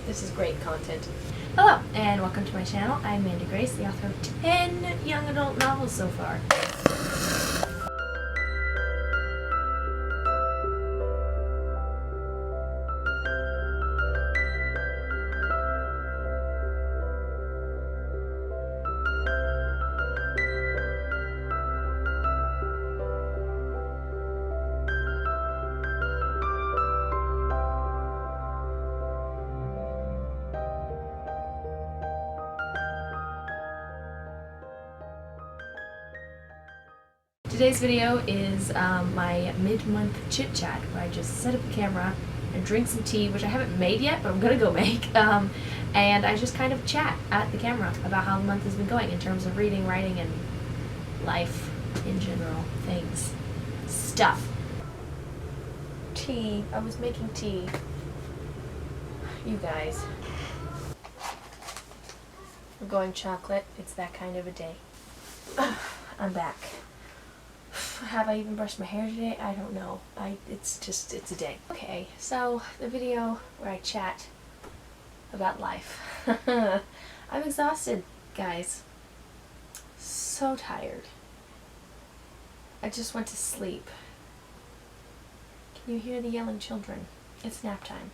This is great content. Hello, and welcome to my channel. I'm Mandi, the author of 10 young adult novels so far. Today's video is my mid-month chit-chat, where I just set up the camera and drink some tea, which I haven't made yet, but I'm gonna go make, and I just kind of chat at the camera about how the month has been going in terms of reading, writing, and life in general. Things. Stuff. Tea. I was making tea. You guys. I'm going chocolate. It's that kind of a day. I'm back. Have I even brushed my hair today? I don't know. It's a day. Okay, so the video where I chat about life. I'm exhausted, guys. So tired. I just went to sleep. Can you hear the yelling children? It's nap time.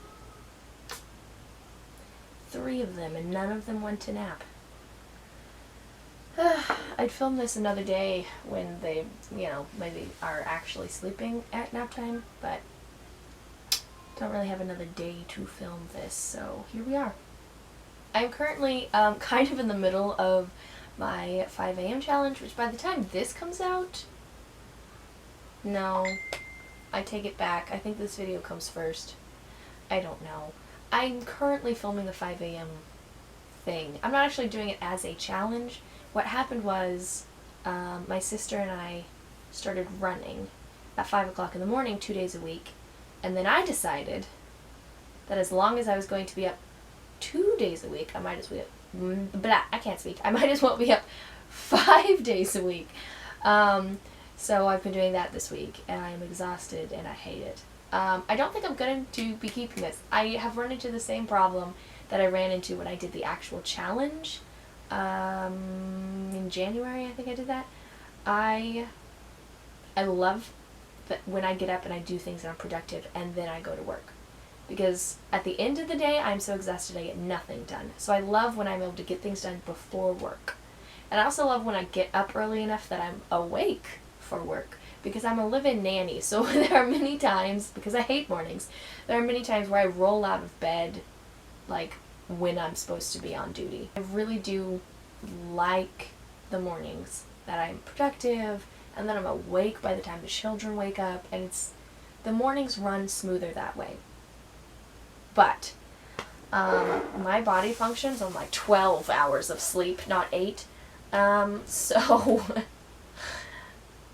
3 of them, and none of them went to nap. I'd film this another day when they, maybe are actually sleeping at nap time, but don't really have another day to film this, so here we are. I'm currently kind of in the middle of my 5 a.m. challenge, which by the time this comes out, no, I take it back. I think this video comes first. I don't know. I'm currently filming the 5 a.m. thing. I'm not actually doing it as a challenge. What happened was, my sister and I started running at 5 o'clock in the morning 2 days a week, and then I decided that as long as I was going to be up 2 days a week, I might as well be up 5 days a week. So I've been doing that this week, and I'm exhausted, and I hate it. I don't think I'm going to be keeping this. I have run into the same problem that I ran into when I did the actual challenge. In January, I think I did that. I love that when I get up and I do things and I'm productive, and then I go to work, because at the end of the day I'm so exhausted I get nothing done. So I love when I'm able to get things done before work, and I also love when I get up early enough that I'm awake for work, because I'm a live-in nanny. So there are many times, because I hate mornings, there are many times where I roll out of bed like when I'm supposed to be on duty. I really do like the mornings that I'm productive, and then I'm awake by the time the children wake up, and the mornings run smoother that way. But my body functions on like 12 hours of sleep, not 8. So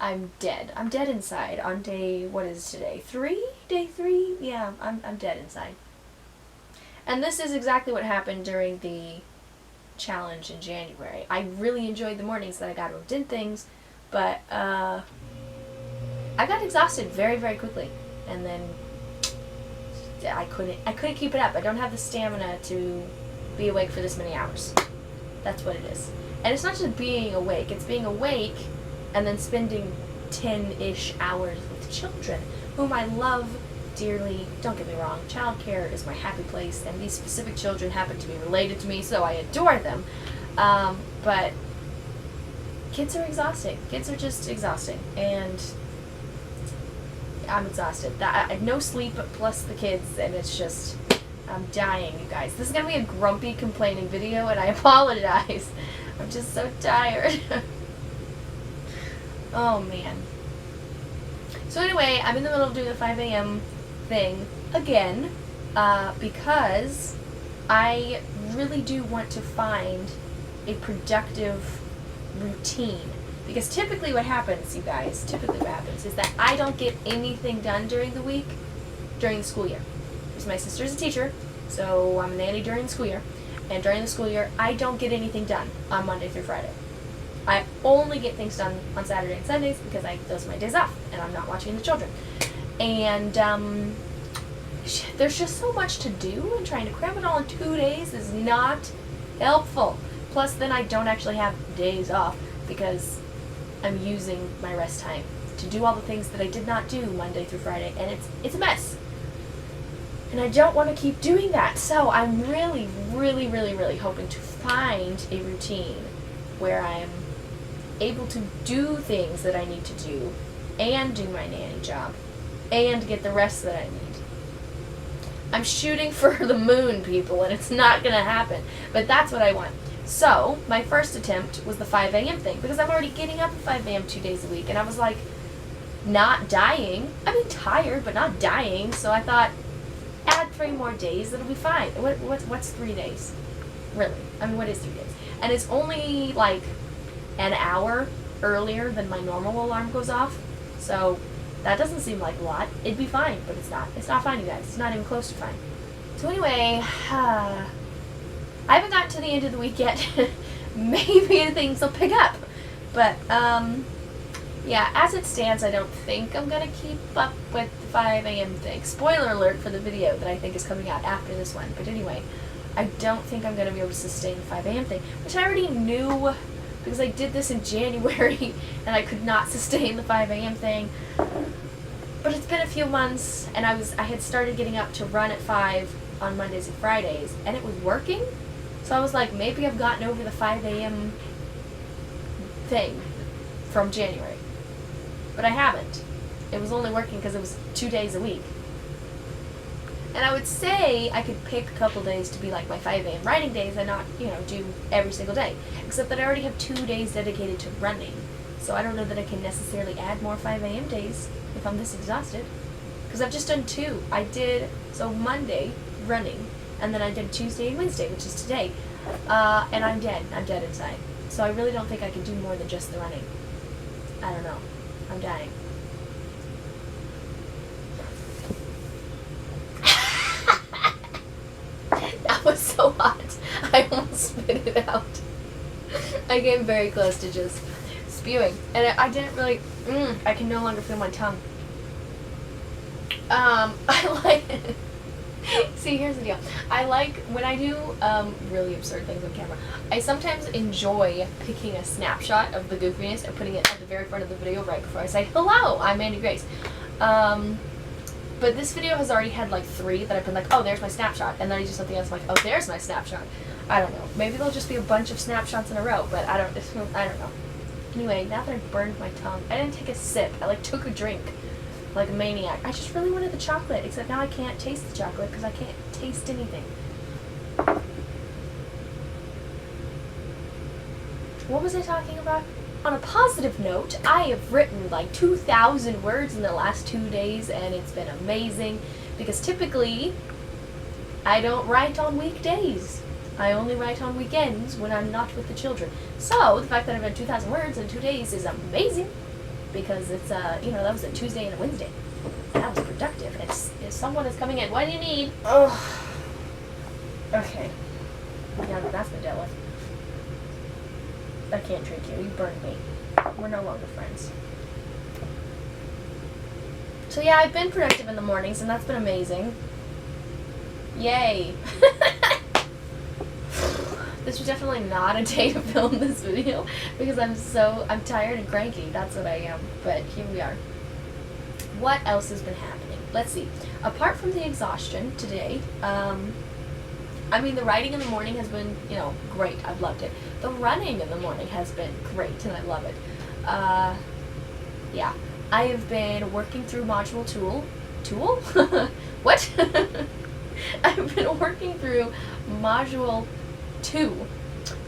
I'm dead. I'm dead inside on day, what is today? 3? Day 3? Yeah, I'm dead inside. And this is exactly what happened during the challenge in January. I really enjoyed the mornings that I got and did things, but I got exhausted very, very quickly, and then I couldn't keep it up. I don't have the stamina to be awake for this many hours. That's what it is. And it's not just being awake, it's being awake and then spending 10-ish hours with children, whom I love dearly. Don't get me wrong, childcare is my happy place, and these specific children happen to be related to me, so I adore them. But kids are exhausting. Kids are just exhausting, and I'm exhausted. No sleep plus the kids, and it's just, I'm dying, you guys. This is gonna be a grumpy, complaining video, and I apologize. I'm just so tired. Oh man. So anyway, I'm in the middle of doing the 5 a.m. thing again, because I really do want to find a productive routine. Because typically what happens, you guys, is that I don't get anything done during the week, during the school year. Because my sister's a teacher, so I'm a nanny during the school year. And during the school year, I don't get anything done on Monday through Friday. I only get things done on Saturday and Sundays because those are my days off, and I'm not watching the children. And there's just so much to do, and trying to cram it all in 2 days is not helpful. Plus, then I don't actually have days off because I'm using my rest time to do all the things that I did not do Monday through Friday, and it's a mess. And I don't want to keep doing that. So I'm really, really, really, really hoping to find a routine where I'm able to do things that I need to do and do my nanny job and get the rest that I need. I'm shooting for the moon, people, and it's not going to happen. But that's what I want. So my first attempt was the 5 a.m. thing, because I'm already getting up at 5 a.m. 2 days a week, and I was like, not dying. I mean, tired, but not dying. So I thought, add 3 more days, it'll be fine. What's 3 days? Really? I mean, what is 3 days? And it's only like an hour earlier than my normal alarm goes off. So that doesn't seem like a lot. It'd be fine, but it's not. It's not fine, you guys. It's not even close to fine. So anyway, I haven't gotten to the end of the week yet. Maybe things will pick up. But, yeah, as it stands, I don't think I'm going to keep up with the 5 a.m. thing. Spoiler alert for the video that I think is coming out after this one. But anyway, I don't think I'm going to be able to sustain the 5 a.m. thing, which I already knew because I did this in January and I could not sustain the 5 a.m. thing. But it's been a few months, and I had started getting up to run at 5 on Mondays and Fridays, and it was working. So I was like, maybe I've gotten over the 5 a.m. thing from January. But I haven't. It was only working because it was 2 days a week. And I would say I could pick a couple days to be like my 5 a.m. writing days and not, do every single day. Except that I already have 2 days dedicated to running. So I don't know that I can necessarily add more 5 a.m. days if I'm this exhausted. Because I've just done 2. I did, Monday, running, and then I did Tuesday and Wednesday, which is today. And I'm dead. I'm dead inside. So I really don't think I can do more than just the running. I don't know. I'm dying. That was so hot. I almost spit it out. I came very close to just spewing. And I didn't really... I can no longer feel my tongue. I like... See, here's the deal. I like, when I do really absurd things on camera, I sometimes enjoy picking a snapshot of the goofiness and putting it at the very front of the video right before I say, hello, I'm Mandi Grace. But this video has already had like 3 that I've been like, oh, there's my snapshot. And then I do something else, I'm like, oh, there's my snapshot. I don't know. Maybe there'll just be a bunch of snapshots in a row, but I don't know. Anyway, now that I've burned my tongue, I didn't take a sip. I took a drink. Like a maniac. I just really wanted the chocolate, except now I can't taste the chocolate because I can't taste anything. What was I talking about? On a positive note, I have written like 2,000 words in the last 2 days, and it's been amazing because typically I don't write on weekdays. I only write on weekends when I'm not with the children. So the fact that I've read 2,000 words in 2 days is amazing. Because it's, that was a Tuesday and a Wednesday. That was productive. If someone is coming in, what do you need? Oh. Okay. Yeah, that's been dealt with. I can't drink you. You burned me. We're no longer friends. So yeah, I've been productive in the mornings, and that's been amazing. Yay. This was definitely not a day to film this video because I'm tired and cranky. That's what I am. But here we are. What else has been happening? Let's see. Apart from the exhaustion today, the writing in the morning has been, great. I've loved it. The running in the morning has been great, and I love it. Yeah. I have been working through module tool? What? I've been working through module 2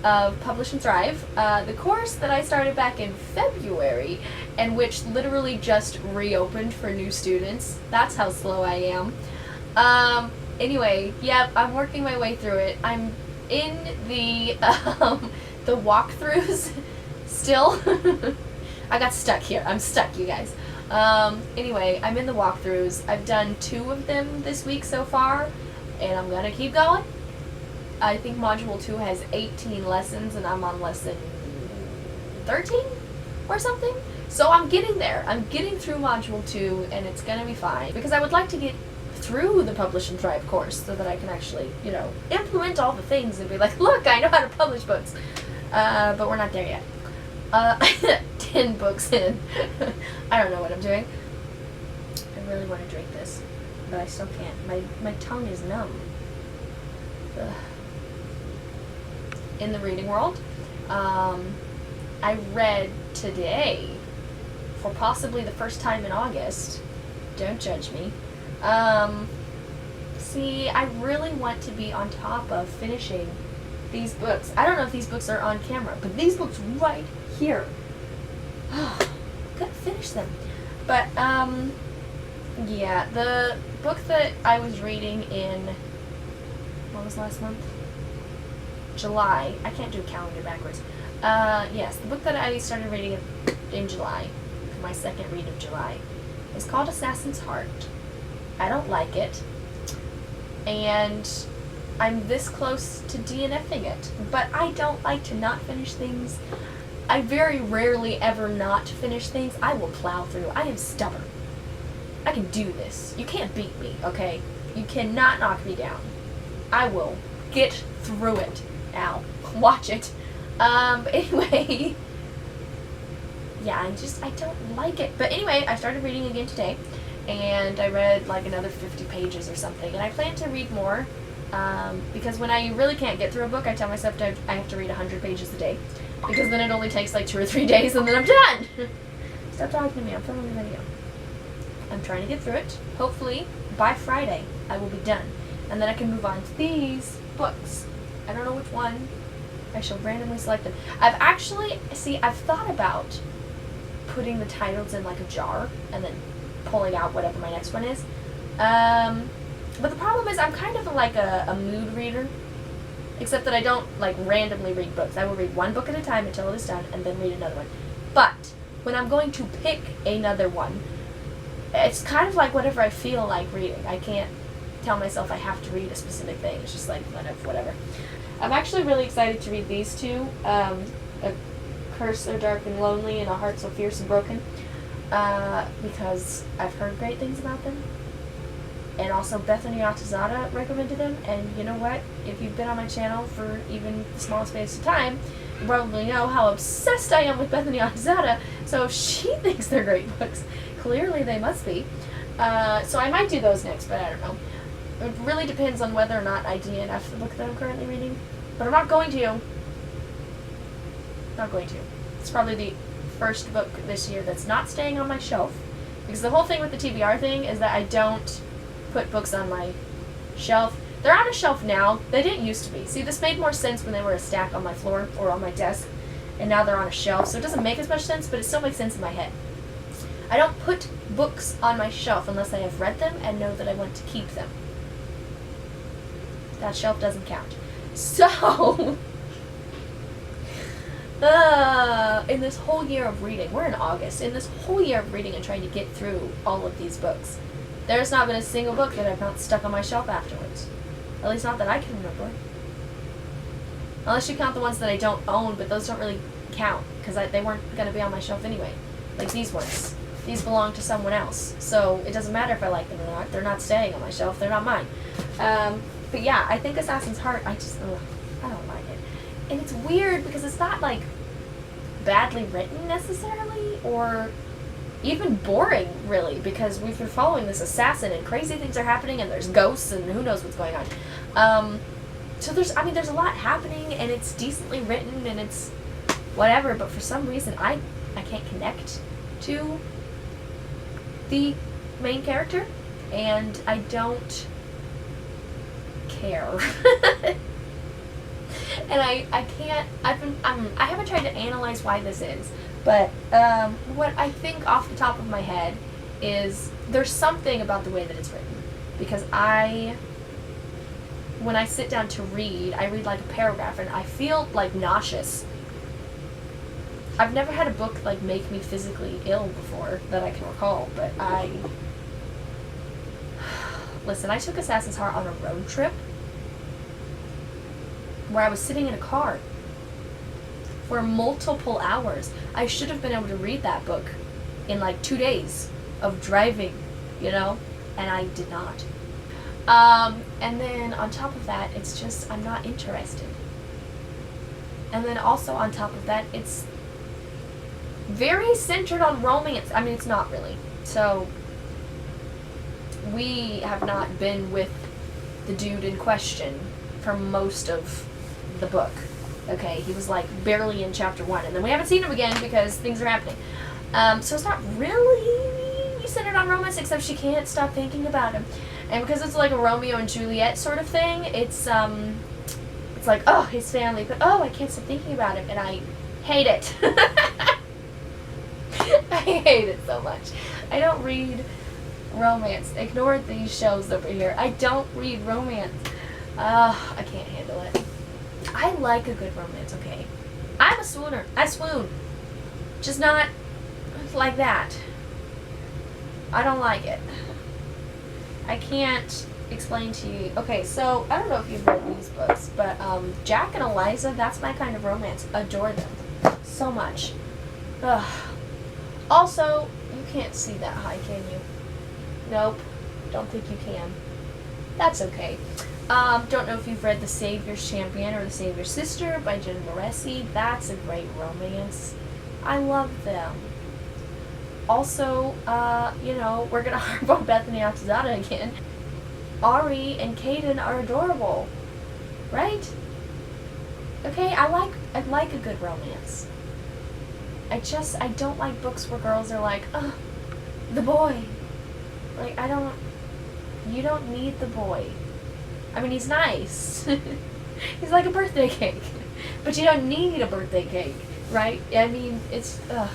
of Publish and Thrive, the course that I started back in February and which literally just reopened for new students. That's how slow I am. Anyway, yeah, I'm working my way through it. I'm in the walkthroughs still. I got stuck here. I'm stuck, you guys. Anyway, I'm in the walkthroughs. I've done 2 of them this week so far, and I'm gonna keep going. I think Module 2 has 18 lessons, and I'm on lesson 13 or something. So I'm getting there. I'm getting through Module 2, and it's going to be fine. Because I would like to get through the Publish and Thrive course so that I can actually, implement all the things and be like, look, I know how to publish books. But we're not there yet. 10 books in. I don't know what I'm doing. I really want to drink this, but I still can't. My tongue is numb. Ugh. In the reading world, I read today, for possibly the first time in August, don't judge me, see, I really want to be on top of finishing these books. I don't know if these books are on camera, but these books right here. Gotta finish them. But, yeah, the book that I was reading in, what was last month? July. I can't do a calendar backwards. Yes, the book that I started reading in July, my second read of July, is called Assassin's Heart. I don't like it, and I'm this close to DNFing it, but I don't like to not finish things. I very rarely ever not finish things. I will plow through. I am stubborn. I can do this. You can't beat me, okay? You cannot knock me down. I will get through it. Ow. Watch it. But anyway, yeah, I don't like it. But anyway, I started reading again today, and I read like another 50 pages or something, and I plan to read more, because when I really can't get through a book, I tell myself I have to read 100 pages a day, because then it only takes like 2 or 3 days, and then I'm done. Stop talking to me, I'm filming a video. I'm trying to get through it. Hopefully, by Friday, I will be done, and then I can move on to these books. I don't know which one. I shall randomly select them. I've thought about putting the titles in like a jar and then pulling out whatever my next one is. But the problem is I'm kind of like a mood reader, except that I don't like randomly read books. I will read one book at a time until it is done and then read another one. But when I'm going to pick another one, it's kind of like whatever I feel like reading. I can't tell myself I have to read a specific thing. It's just like whatever. I'm actually really excited to read these two. A Curse So Dark and Lonely and A Heart So Fierce and Broken, because I've heard great things about them. And also Bethany Atazada recommended them, and you know what? If you've been on my channel for even the small space of time, you probably know how obsessed I am with Bethany Atazada, so if she thinks they're great books, clearly they must be. So I might do those next, but I don't know. It really depends on whether or not I DNF the book that I'm currently reading. But I'm not going to. Not going to. It's probably the first book this year that's not staying on my shelf. Because the whole thing with the TBR thing is that I don't put books on my shelf. They're on a shelf now. They didn't used to be. See, this made more sense when they were a stack on my floor or on my desk. And now they're on a shelf. So it doesn't make as much sense, but it still makes sense in my head. I don't put books on my shelf unless I have read them and know that I want to keep them. That shelf doesn't count. So, in this whole year of reading, we're in August, in this whole year of reading and trying to get through all of these books, there's not been a single book that I've not stuck on my shelf afterwards. At least not that I can remember. Unless you count the ones that I don't own, but those don't really count, because they weren't going to be on my shelf anyway. Like these ones. These belong to someone else. So it doesn't matter if I like them or not. They're not staying on my shelf. They're not mine. But yeah, I think Assassin's Heart, I don't like it. And it's weird because it's not like badly written necessarily, or even boring really, because we've been following this assassin and crazy things are happening and there's ghosts and who knows what's going on. So there's a lot happening and it's decently written and it's whatever, but for some reason I can't connect to the main character and I don't care. And I haven't tried to analyze why this is, but what I think off the top of my head is there's something about the way that it's written, because when I sit down to read, I read like a paragraph and I feel like nauseous. I've never had a book like make me physically ill before that I can recall, but listen, I took Assassin's Heart on a road trip where I was sitting in a car for multiple hours. I should have been able to read that book in like 2 days of driving, and I did not. And then on top of that, it's just, I'm not interested. And then also on top of that, it's very centered on romance. I mean, it's not really. So, we have not been with the dude in question for most of the book. Okay, he was like barely in chapter 1, and then we haven't seen him again because things are happening. So it's not really centered on romance, except she can't stop thinking about him. And because it's like a Romeo and Juliet sort of thing, it's like, oh, his family, but oh, I can't stop thinking about him, and I hate it. I hate it so much. I don't read romance. Ignore these shows over here. I don't read romance. I can't handle it. I like a good romance, okay? I'm a swooner. I swoon. Just not like that. I don't like it. I can't explain to you. Okay, so I don't know if you've read these books, but Jack and Eliza, that's my kind of romance. Adore them so much. Ugh. Also, you can't see that high, can you? Nope. Don't think you can. That's okay. Don't know if you've read The Savior's Champion or The Savior's Sister by Jen Moreci. That's a great romance. I love them. Also, we're gonna harp on Bethany Oxidata again. Ari and Caden are adorable. Right? Okay, I like a good romance. I don't like books where girls are like, oh, the boy. Like, you don't need the boy. I mean, he's nice. He's like a birthday cake. But you don't need a birthday cake, right? I mean, it's, ugh.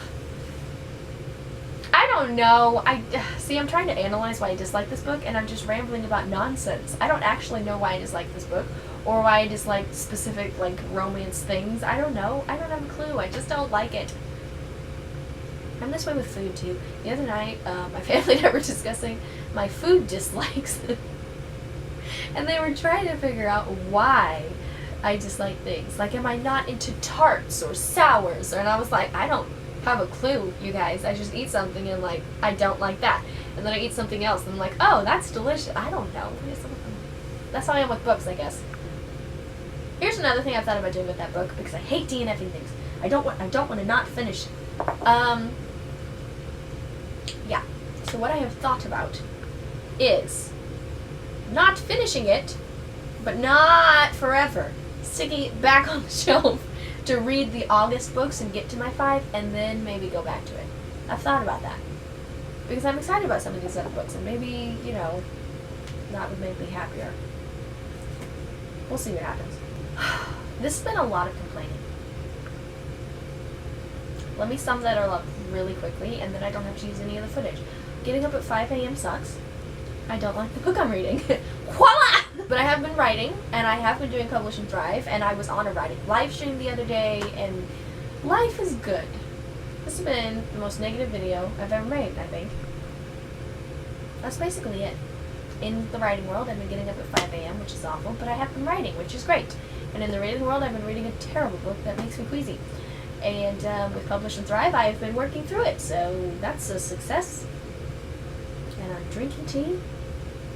I don't know. See, I'm trying to analyze why I dislike this book, and I'm just rambling about nonsense. I don't actually know why I dislike this book, or why I dislike specific, like, romance things. I don't know. I don't have a clue. I just don't like it. I'm this way with food, too. The other night, my family and I were discussing my food dislikes. And they were trying to figure out why I dislike things. Like, am I not into tarts or sours? And I was like, I don't have a clue, you guys. I just eat something and, like, I don't like that. And then I eat something else and I'm like, oh, that's delicious. I don't know. That's how I am with books, I guess. Here's another thing I thought about doing with that book, because I hate DNFing things. I don't want to not finish it. Yeah. So what I have thought about is not finishing it, but not forever. Sticking it back on the shelf to read the August books and get to my 5, and then maybe go back to it. I've thought about that. Because I'm excited about some of these other books, and maybe, that would make me happier. We'll see what happens. This has been a lot of complaining. Let me sum that all up really quickly, and then I don't have to use any of the footage. Getting up at 5 a.m. sucks. I don't like the book I'm reading. Voila! But I have been writing, and I have been doing Publish and Thrive, and I was on a writing live stream the other day, and life is good. This has been the most negative video I've ever made, I think. That's basically it. In the writing world, I've been getting up at 5 a.m., which is awful, but I have been writing, which is great. And in the reading world, I've been reading a terrible book that makes me queasy. And with Publish and Thrive, I've been working through it, so that's a success. And I'm drinking tea,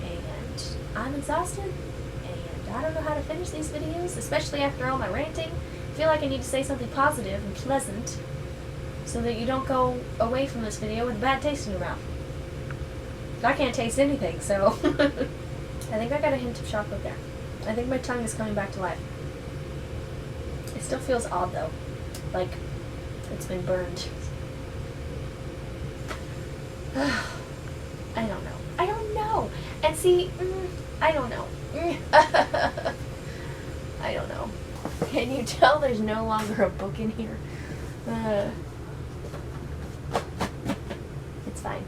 and I'm exhausted, and I don't know how to finish these videos, especially after all my ranting. I feel like I need to say something positive and pleasant, so that you don't go away from this video with a bad taste in your mouth. I can't taste anything, so I think I got a hint of chocolate there. I think my tongue is coming back to life. It still feels odd, though. Like it's been burned. I don't know. I don't know. And see, I don't know. I don't know. Can you tell there's no longer a book in here? It's fine.